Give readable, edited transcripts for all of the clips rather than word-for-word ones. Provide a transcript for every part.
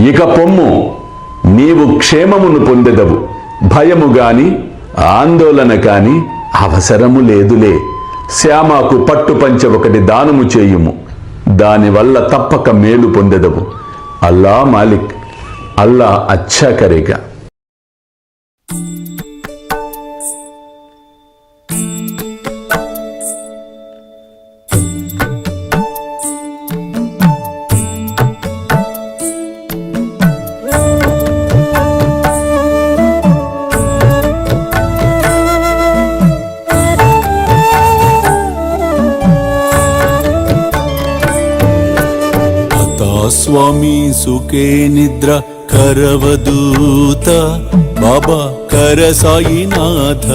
ఇక పొమ్ము, నీవు క్షేమమును పొందెదవు. భయము గాని ఆందోళన కాని అవసరము లేదులే. శ్యామకు పట్టు పంచె ఒకటి దానము చేయుము, దానివల్ల తప్పక మేలు పొందెదవు. అల్లా మాలిక్, అల్లా అచ్చా కరేగా. స్వామి సుఖే నిద్ర కరవదూత బాబా కర సాయినాథ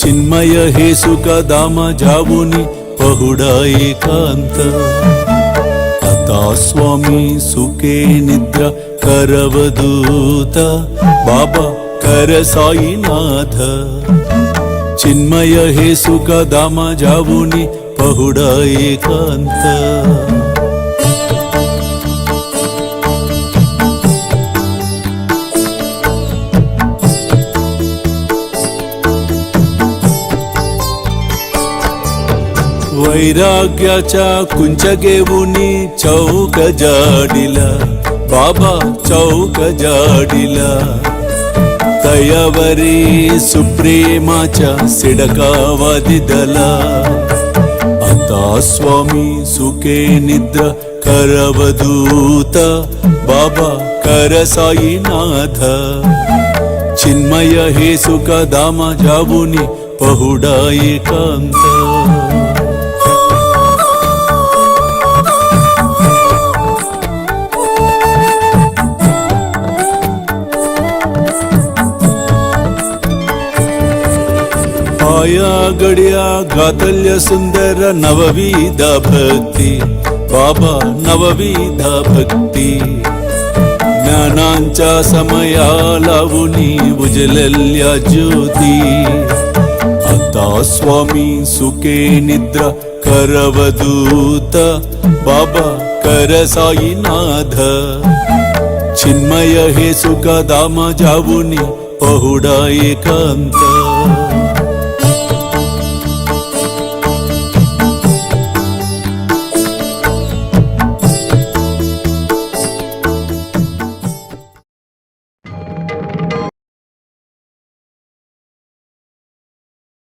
చిన్మయ హే సుఖ దామ జావుని పహుడా ఏకాంత అతా స్వామి సుఖే నిద్ర కరవదూత బాబా కర సాయినాథ చిన్మయ హే సుఖ దామ జావుని పహుడా ఏకాంత वैराग्याच्या कुंचगेवुनी चौक जाडिला बाबा चौक जाडिला तयावरी सुप्रेमाच्या सिडकावादिदला आता स्वामी सुखे निद्र करवदूत बाबा कर साईनाथ चिन्मय हे सुख दामा जावुनी पहुडा एकांत आया गड्या गातल्य सुंदर नवविध भक्ती बाबा नवविध भक्ती ज्ञानांच्या समया लावुनी उजलल्या ज्योती आता स्वामी सुखे निद्रा करवदूत बाबा कर साईनाथ चिन्मय हे सुख दाम जावुनी पहुडा एकांत